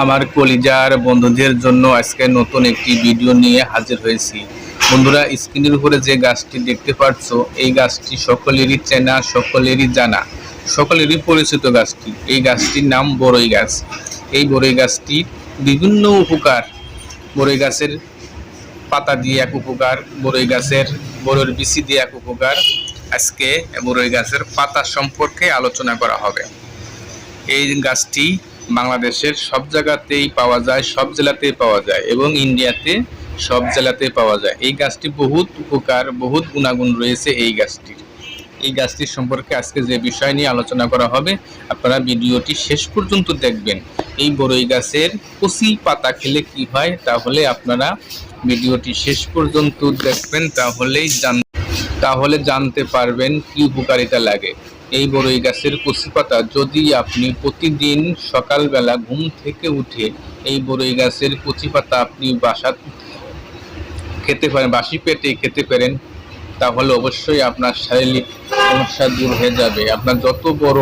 আমার কলিজার বন্ধুদের জন্য আজকে নতুন একটি ভিডিও নিয়ে হাজির হয়েছি। বন্ধুরা, স্ক্রিনের উপরে যে গাছটি দেখতে পাচ্ছ, এই গাছটি সকলেরই চেনা, সকলেরই জানা, সকলেরই পরিচিত গাছটি। এই গাছটির নাম বড়ই গাছ। এই বড়ই গাছটির বিভিন্ন উপকার। বড়ই গাছের পাতা দিয়ে এক উপকার, বড়ইর বিচি দিয়ে এক উপকার। আজকে বড়ই গাছের পাতা সম্পর্কে আলোচনা করা হবে। এই গাছটি বাংলাদেশের সব জায়গাতেই পাওয়া যায়, সব জেলাতেই পাওয়া যায় এবং ইন্ডিয়াতে সব জেলাতেই পাওয়া যায়। এই গাছটি বহুত উপকার, বহুত গুণাগুণ রয়েছে এই গাছটির সম্পর্কে আজকে যে বিষয় নিয়ে আলোচনা করা হবে, আপনারা ভিডিওটি শেষ পর্যন্ত দেখবেন। এই বড়ই গাছের কচি পাতা খেলে কি হয়, তাহলে আপনারা ভিডিওটি শেষ পর্যন্ত দেখবেন, তাহলে জানতে পারবেন কি উপকারিতা লাগে। এই বড়ই গাছের কচি পাতা যদি আপনি প্রতিদিন সকালবেলা ঘুম থেকে উঠে এই বড়ই গাছের কচি পাতা আপনি খেতে পারেন, বাসি পেটে খেতে পারেন, তাহলে অবশ্যই আপনার শারীরিক সমস্যা দূর হয়ে যাবে। আপনার যত বড়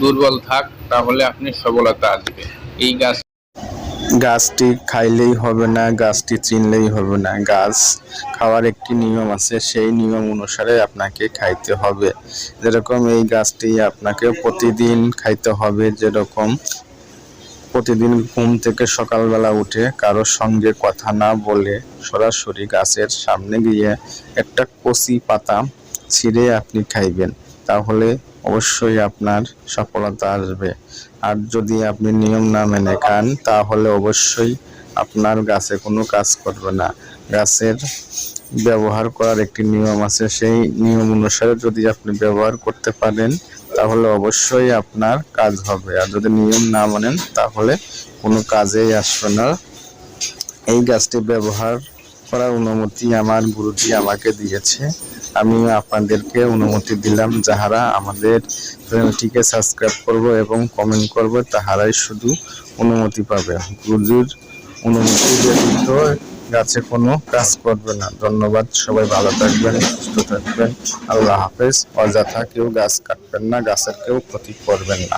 দুর্বল থাক, তাহলে আপনি সবলতা আসবে। এই গাছটি খাইলেই হবে না, গাছটি চিনলেই হবে না। গাছ খাওয়ার একটি নিয়ম আছে, সেই নিয়ম অনুসারে আপনাকে খাইতে হবে। যেরকম এই গাছটি আপনাকে প্রতিদিন খাইতে হবে। যেরকম প্রতিদিন ঘুম থেকে সকালবেলা উঠে কারোর সঙ্গে কথা না বলে সরাসরি গাছের সামনে গিয়ে একটা কচি পাতা ছিঁড়ে আপনি খাইবেন, তাহলে অবশ্যই আপনার সফলতা আসবে। আর যদি আপনি নিয়ম না মেনে খান, তাহলে অবশ্যই আপনার গাছে কোনো কাজ করবে না। গাছের ব্যবহার করার একটি নিয়ম আছে, সেই নিয়ম অনুসারে যদি আপনি ব্যবহার করতে পারেন, তাহলে অবশ্যই আপনার কাজ হবে। আর যদি নিয়ম না মানেন, তাহলে কোনো কাজেই আসবে না। এই গাছটি ব্যবহার করার অনুমতি আমার গুরুজি আমাকে দিয়েছে, আমি আপনাদেরকে অনুমতি দিলাম। যাহারা আমাদের চ্যানেলটিকে সাবস্ক্রাইব করবে এবং কমেন্ট করবে, তাহারাই শুধু অনুমতি পাবে। গুরুজির অনুমতি ব্যতীত গাছে কোনো কাজ করবে না। ধন্যবাদ, সবাই ভালো থাকবেন, সুস্থ থাকবেন। আল্লাহ হাফেজ। অযথা কেউ গাছ কাটবেন না, গাছের কেউ ক্ষতি করবেন না।